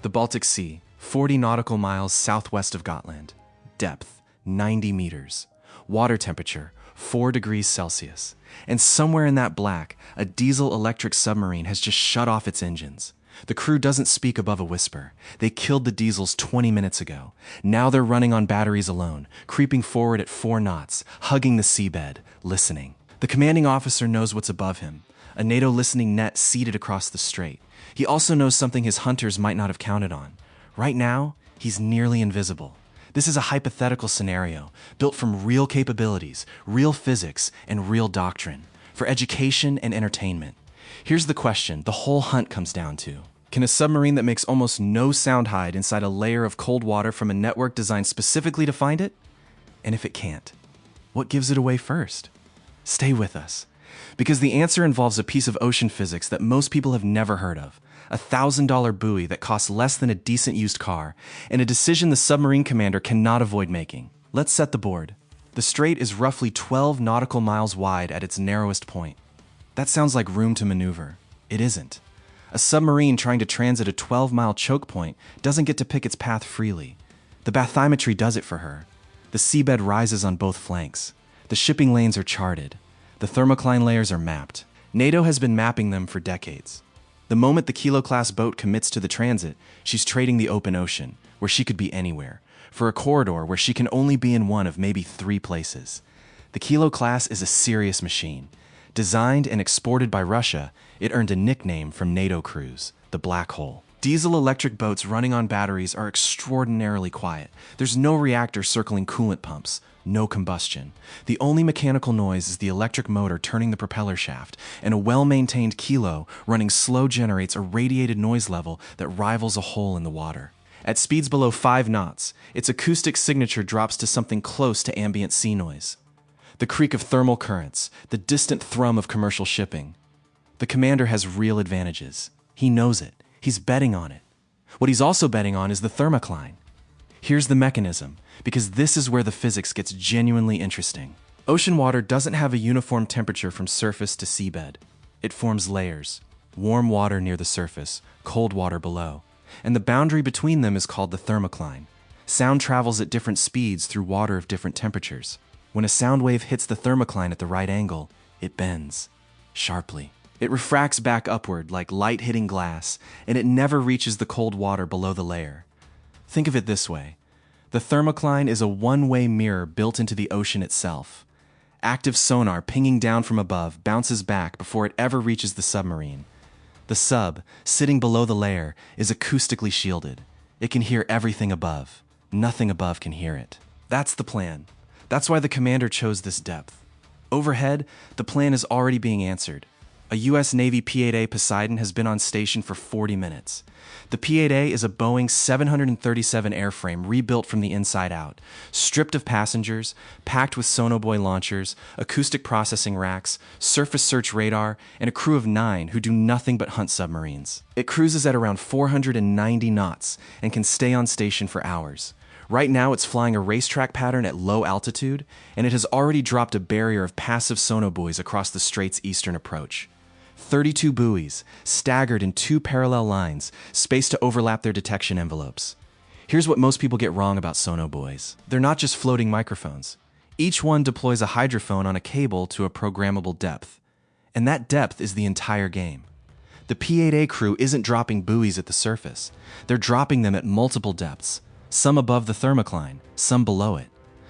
The Baltic Sea, 40 nautical miles southwest of Gotland. Depth, 90 meters. Water temperature, 4 degrees Celsius. And somewhere in that black, a diesel-electric submarine has just shut off its engines. The crew doesn't speak above a whisper. They killed the diesels 20 minutes ago. Now they're running on batteries alone, creeping forward at 4 knots, hugging the seabed, listening. The commanding officer knows what's above him, a NATO listening net seated across the strait. He also knows something his hunters might not have counted on. Right now, he's nearly invisible. This is a hypothetical scenario, built from real capabilities, real physics, and real doctrine, for education and entertainment. Here's the question the whole hunt comes down to. Can a submarine that makes almost no sound hide inside a layer of cold water from a network designed specifically to find it? And if it can't, what gives it away first? Stay with us, because the answer involves a piece of ocean physics that most people have never heard of, a $1,000 buoy that costs less than a decent used car, and a decision the submarine commander cannot avoid making. Let's set the board. The strait is roughly 12 nautical miles wide at its narrowest point. That sounds like room to maneuver. It isn't. A submarine trying to transit a 12-mile choke point doesn't get to pick its path freely. The bathymetry does it for her. The seabed rises on both flanks. The shipping lanes are charted. The thermocline layers are mapped. NATO has been mapping them for decades. The moment the Kilo-class boat commits to the transit, she's trading the open ocean, where she could be anywhere, for a corridor where she can only be in one of maybe 3 places. The Kilo-class is a serious machine. Designed and exported by Russia, it earned a nickname from NATO crews, the Black Hole. Diesel-electric boats running on batteries are extraordinarily quiet. There's no reactor circling coolant pumps, no combustion. The only mechanical noise is the electric motor turning the propeller shaft, and a well-maintained Kilo running slow generates a radiated noise level that rivals a hole in the water. At speeds below 5 knots, its acoustic signature drops to something close to ambient sea noise. The creak of thermal currents, the distant thrum of commercial shipping. The commander has real advantages. He knows it. He's betting on it. What he's also betting on is the thermocline. Here's the mechanism, because this is where the physics gets genuinely interesting. Ocean water doesn't have a uniform temperature from surface to seabed. It forms layers. Warm water near the surface, cold water below. And the boundary between them is called the thermocline. Sound travels at different speeds through water of different temperatures. When a sound wave hits the thermocline at the right angle, it bends, sharply. It refracts back upward like light hitting glass, and it never reaches the cold water below the layer. Think of it this way. The thermocline is a one-way mirror built into the ocean itself. Active sonar pinging down from above bounces back before it ever reaches the submarine. The sub, sitting below the layer, is acoustically shielded. It can hear everything above. Nothing above can hear it. That's the plan. That's why the commander chose this depth. Overhead, the plan is already being answered. A U.S. Navy P-8A Poseidon has been on station for 40 minutes. The P-8A is a Boeing 737 airframe rebuilt from the inside out, stripped of passengers, packed with sonobuoy launchers, acoustic processing racks, surface search radar, and a crew of 9 who do nothing but hunt submarines. It cruises at around 490 knots and can stay on station for hours. Right now, it's flying a racetrack pattern at low altitude, and it has already dropped a barrier of passive sonobuoys across the strait's eastern approach. 32 buoys, staggered in 2 parallel lines, spaced to overlap their detection envelopes. Here's what most people get wrong about sonobuoys. They're not just floating microphones. Each one deploys a hydrophone on a cable to a programmable depth. And that depth is the entire game. The P-8A crew isn't dropping buoys at the surface. They're dropping them at multiple depths. Some above the thermocline, some below it.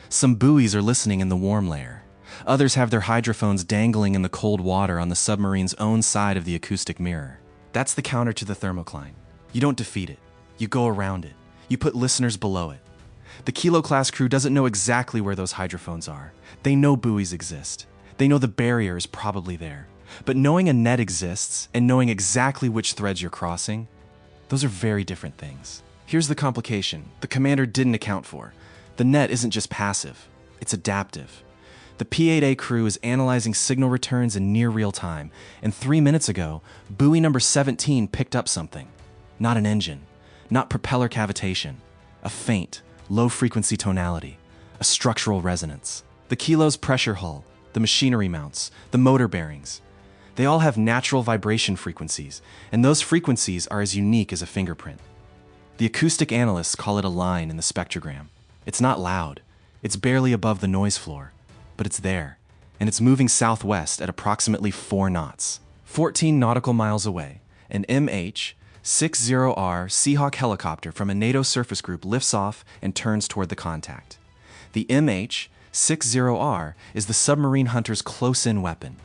Some buoys are listening in the warm layer. Others have their hydrophones dangling in the cold water on the submarine's own side of the acoustic mirror. That's the counter to the thermocline. You don't defeat it. You go around it. You put listeners below it. The Kilo-class crew doesn't know exactly where those hydrophones are. They know buoys exist. They know the barrier is probably there. But knowing a net exists and knowing exactly which threads you're crossing, those are very different things. Here's the complication the commander didn't account for. The net isn't just passive, it's adaptive. The P-8A crew is analyzing signal returns in near real time, and 3 minutes ago, buoy number 17 picked up something. Not an engine, not propeller cavitation, a faint, low-frequency tonality, a structural resonance. The Kilo's pressure hull, the machinery mounts, the motor bearings. They all have natural vibration frequencies, and those frequencies are as unique as a fingerprint. The acoustic analysts call it a line in the spectrogram. It's not loud. It's barely above the noise floor. But it's there, and it's moving southwest at approximately 4 knots. 14 nautical miles away, an MH-60R Seahawk helicopter from a NATO surface group lifts off and turns toward the contact. The MH-60R is the submarine hunter's close-in weapon.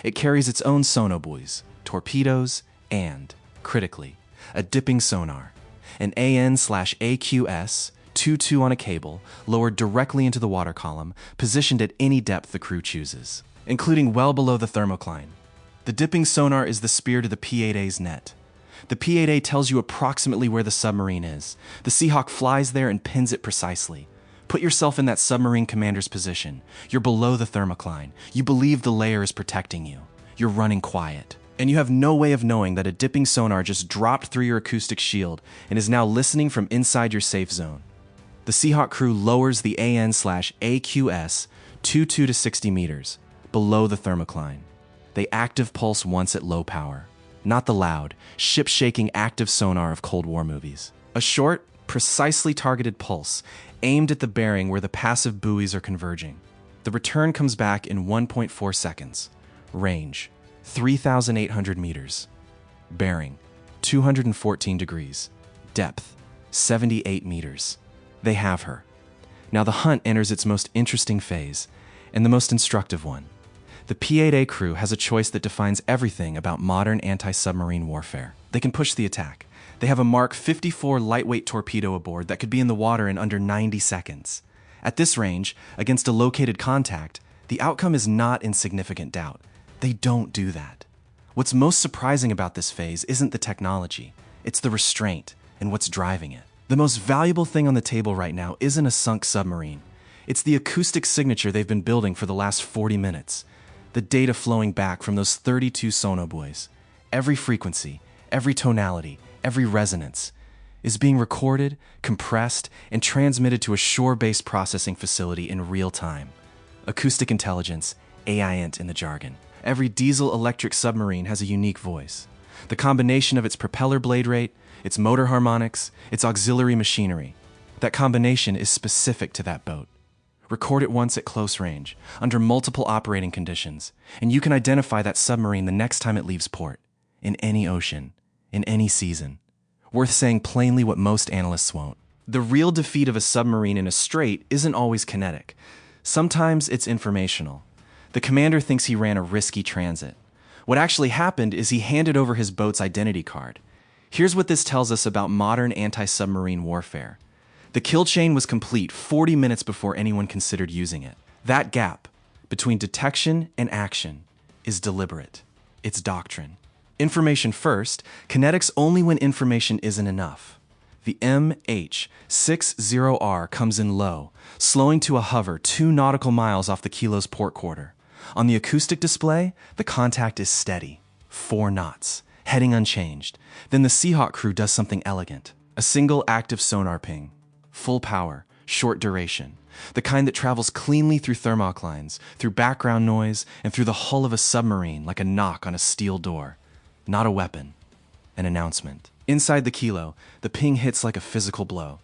It carries its own sonobuoys, torpedoes, and, critically, a dipping sonar, an AN/AQS 2-2 on a cable, lowered directly into the water column, positioned at any depth the crew chooses, including well below the thermocline. The dipping sonar is the spear to the P-8A's net. The P-8A tells you approximately where the submarine is. The Seahawk flies there and pins it precisely. Put yourself in that submarine commander's position. You're below the thermocline. You believe the layer is protecting you. You're running quiet. And you have no way of knowing that a dipping sonar just dropped through your acoustic shield and is now listening from inside your safe zone. The Seahawk crew lowers the AN/AQS 2-2 to 60 meters, below the thermocline. They active pulse once at low power, not the loud, ship-shaking active sonar of Cold War movies. A short, precisely targeted pulse, aimed at the bearing where the passive buoys are converging. The return comes back in 1.4 seconds. Range, 3,800 meters. Bearing, 214 degrees. Depth, 78 meters. They have her. Now the hunt enters its most interesting phase, and the most instructive one. The P-8A crew has a choice that defines everything about modern anti-submarine warfare. They can push the attack. They have a Mark 54 lightweight torpedo aboard that could be in the water in under 90 seconds. At this range, against a located contact, the outcome is not in significant doubt. They don't do that. What's most surprising about this phase isn't the technology, it's the restraint and what's driving it. The most valuable thing on the table right now isn't a sunk submarine. It's the acoustic signature they've been building for the last 40 minutes. The data flowing back from those 32 sonobuoys. Every frequency, every tonality, every resonance is being recorded, compressed, and transmitted to a shore-based processing facility in real time. Acoustic intelligence, AINT in the jargon. Every diesel-electric submarine has a unique voice. The combination of its propeller blade rate, its motor harmonics, its auxiliary machinery. That combination is specific to that boat. Record it once at close range, under multiple operating conditions, and you can identify that submarine the next time it leaves port, in any ocean, in any season. Worth saying plainly what most analysts won't. The real defeat of a submarine in a strait isn't always kinetic. Sometimes it's informational. The commander thinks he ran a risky transit. What actually happened is he handed over his boat's identity card. Here's what this tells us about modern anti-submarine warfare. The kill chain was complete 40 minutes before anyone considered using it. That gap between detection and action is deliberate. It's doctrine. Information first, kinetics only when information isn't enough. The MH-60R comes in low, slowing to a hover 2 nautical miles off the kilo's port quarter. On the acoustic display, the contact is steady, 4 knots, heading unchanged. Then the Seahawk crew does something elegant. A single active sonar ping. Full power, short duration. The kind that travels cleanly through thermoclines, through background noise, and through the hull of a submarine like a knock on a steel door. Not a weapon. An announcement. Inside the kilo, the ping hits like a physical blow.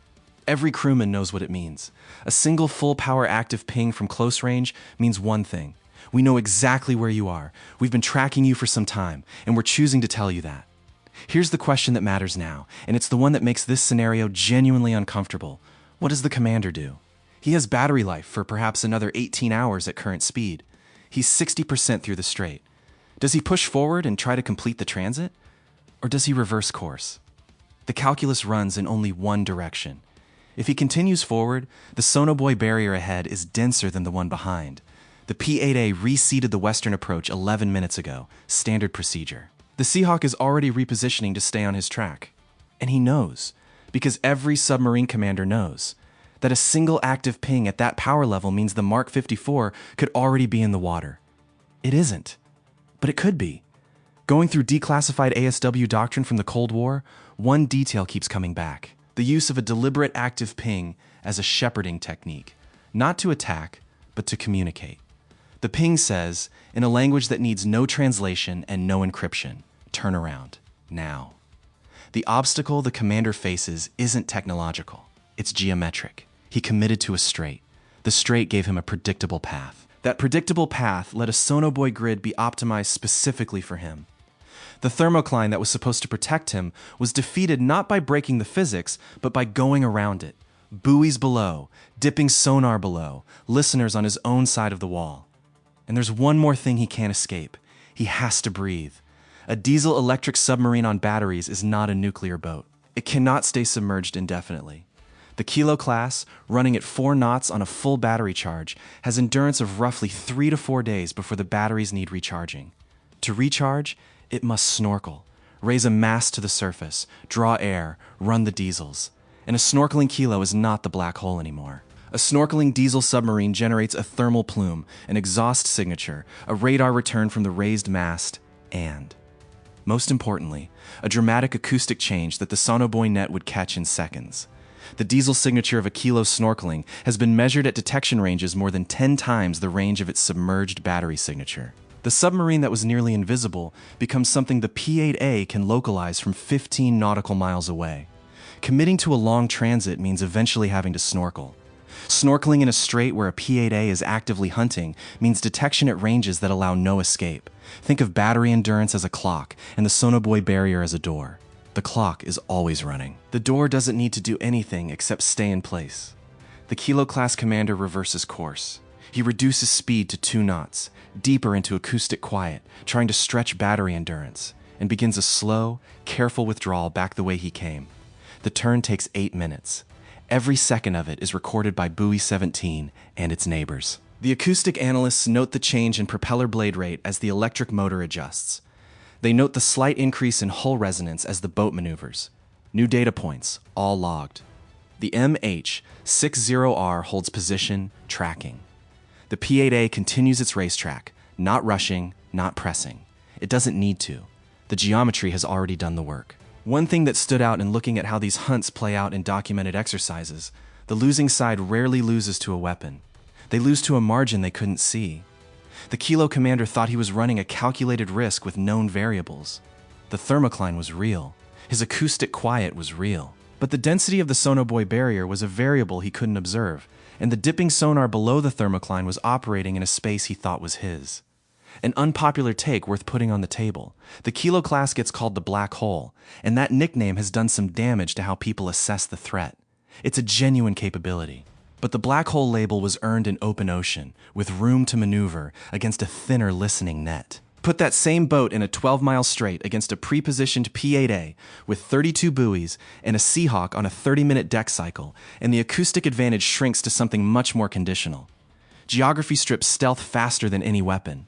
Every crewman knows what it means. A single full-power active ping from close range means one thing. We know exactly where you are. We've been tracking you for some time, and we're choosing to tell you that. Here's the question that matters now, and it's the one that makes this scenario genuinely uncomfortable. What does the commander do? He has battery life for perhaps another 18 hours at current speed. He's 60% through the strait. Does he push forward and try to complete the transit? Or does he reverse course? The calculus runs in only one direction. If he continues forward, the sonobuoy barrier ahead is denser than the one behind. The P-8A reseeded the western approach 11 minutes ago, standard procedure. The Seahawk is already repositioning to stay on his track. And he knows, because every submarine commander knows, that a single active ping at that power level means the Mark 54 could already be in the water. It isn't, but it could be. Going through declassified ASW doctrine from the Cold War, one detail keeps coming back. The use of a deliberate active ping as a shepherding technique. Not to attack, but to communicate. The ping says, in a language that needs no translation and no encryption, turn around, now. The obstacle the commander faces isn't technological, it's geometric. He committed to a strait. The strait gave him a predictable path. That predictable path let a sonobuoy grid be optimized specifically for him. The thermocline that was supposed to protect him was defeated not by breaking the physics, but by going around it. Buoys below, dipping sonar below, listeners on his own side of the wall. And there's one more thing he can't escape. He has to breathe. A diesel-electric submarine on batteries is not a nuclear boat. It cannot stay submerged indefinitely. The Kilo class, running at 4 knots on a full battery charge, has endurance of roughly 3 to 4 days before the batteries need recharging. To recharge, it must snorkel, raise a mast to the surface, draw air, run the diesels. And a snorkeling Kilo is not the black hole anymore. A snorkeling diesel submarine generates a thermal plume, an exhaust signature, a radar return from the raised mast, and, most importantly, a dramatic acoustic change that the sonobuoy net would catch in seconds. The diesel signature of a Kilo snorkeling has been measured at detection ranges more than 10 times the range of its submerged battery signature. The submarine that was nearly invisible becomes something the P-8A can localize from 15 nautical miles away. Committing to a long transit means eventually having to snorkel. Snorkeling in a strait where a P-8A is actively hunting means detection at ranges that allow no escape. Think of battery endurance as a clock and the sonobuoy barrier as a door. The clock is always running. The door doesn't need to do anything except stay in place. The Kilo-class commander reverses course. He reduces speed to 2 knots, deeper into acoustic quiet, trying to stretch battery endurance, and begins a slow, careful withdrawal back the way he came. The turn takes 8 minutes. Every second of it is recorded by Buoy 17 and its neighbors. The acoustic analysts note the change in propeller blade rate as the electric motor adjusts. They note the slight increase in hull resonance as the boat maneuvers. New data points, all logged. The MH-60R holds position, tracking. The P-8A continues its racetrack, not rushing, not pressing. It doesn't need to. The geometry has already done the work. One thing that stood out in looking at how these hunts play out in documented exercises, the losing side rarely loses to a weapon. They lose to a margin they couldn't see. The Kilo commander thought he was running a calculated risk with known variables. The thermocline was real. His acoustic quiet was real. But the density of the sonobuoy barrier was a variable he couldn't observe, and the dipping sonar below the thermocline was operating in a space he thought was his. An unpopular take worth putting on the table. The Kilo class gets called the black hole, and that nickname has done some damage to how people assess the threat. It's a genuine capability. But the black hole label was earned in open ocean, with room to maneuver against a thinner listening net. Put that same boat in a 12-mile strait against a pre-positioned P-8A with 32 buoys and a Seahawk on a 30-minute deck cycle, and the acoustic advantage shrinks to something much more conditional. Geography strips stealth faster than any weapon.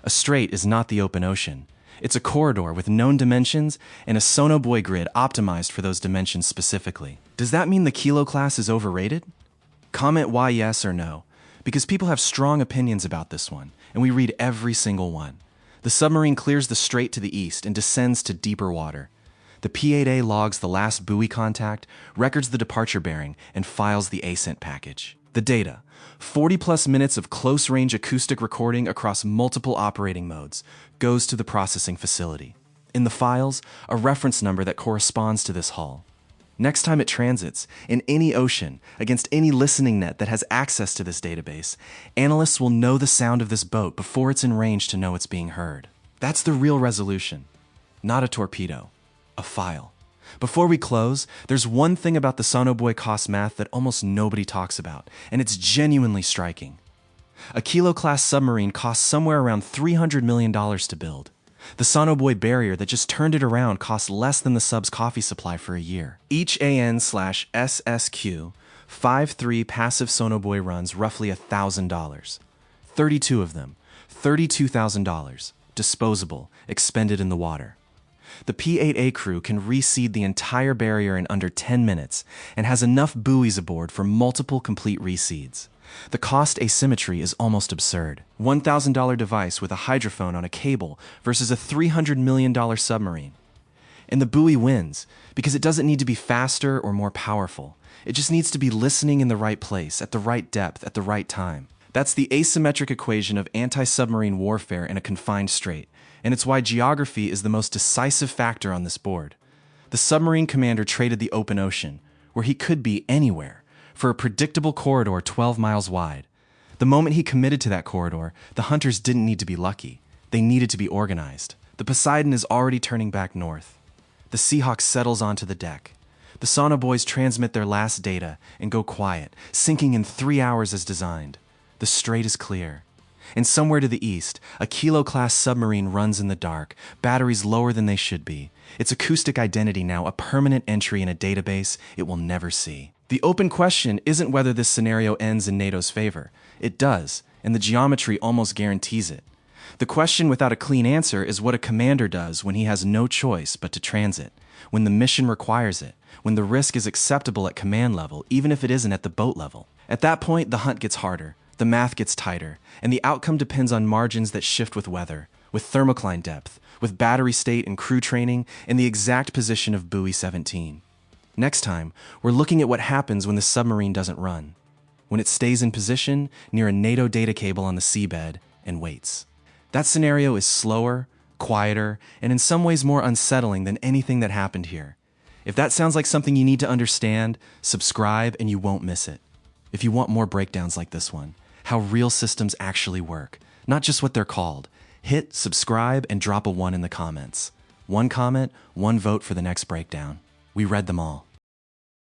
A strait is not the open ocean. It's a corridor with known dimensions and a sonobuoy grid optimized for those dimensions specifically. Does that mean the Kilo class is overrated? Comment why yes or no, because people have strong opinions about this one, and we read every single one. The submarine clears the strait to the east and descends to deeper water. The P-8A logs the last buoy contact, records the departure bearing, and files the ascent package. The data: 40-plus minutes of close-range acoustic recording across multiple operating modes, goes to the processing facility. In the files, a reference number that corresponds to this hull. Next time it transits, in any ocean, against any listening net that has access to this database, analysts will know the sound of this boat before it's in range to know it's being heard. That's the real resolution. Not a torpedo. A file. Before we close, there's one thing about the sonobuoy cost math that almost nobody talks about, and it's genuinely striking. A Kilo-class submarine costs somewhere around $300 million to build. The sonobuoy barrier that just turned it around costs less than the sub's coffee supply for a year. Each AN/SSQ 5-3 passive sonobuoy runs roughly $1,000. 32 of them, $32,000, disposable, expended in the water. The P-8A crew can reseed the entire barrier in under 10 minutes and has enough buoys aboard for multiple complete reseeds. The cost asymmetry is almost absurd. $1,000 device with a hydrophone on a cable versus a $300 million submarine. And the buoy wins because it doesn't need to be faster or more powerful. It just needs to be listening in the right place, at the right depth, at the right time. That's the asymmetric equation of anti-submarine warfare in a confined strait, and it's why geography is the most decisive factor on this board. The submarine commander traded the open ocean, where he could be anywhere, for a predictable corridor 12 miles wide. The moment he committed to that corridor, the hunters didn't need to be lucky. They needed to be organized. The Poseidon is already turning back north. The Seahawk settles onto the deck. The sonobuoys transmit their last data and go quiet, sinking in 3 hours as designed. The strait is clear. And somewhere to the east, a Kilo-class submarine runs in the dark, batteries lower than they should be. Its acoustic identity now a permanent entry in a database it will never see. The open question isn't whether this scenario ends in NATO's favor. It does, and the geometry almost guarantees it. The question without a clean answer is what a commander does when he has no choice but to transit, when the mission requires it, when the risk is acceptable at command level, even if it isn't at the boat level. At that point, the hunt gets harder, the math gets tighter, and the outcome depends on margins that shift with weather, with thermocline depth, with battery state and crew training, and the exact position of buoy 17. Next time, we're looking at what happens when the submarine doesn't run, when it stays in position near a NATO data cable on the seabed and waits. That scenario is slower, quieter, and in some ways more unsettling than anything that happened here. If that sounds like something you need to understand, subscribe and you won't miss it. If you want more breakdowns like this one, how real systems actually work, not just what they're called, hit subscribe and drop a 1 in the comments. One comment, one vote for the next breakdown. We read them all.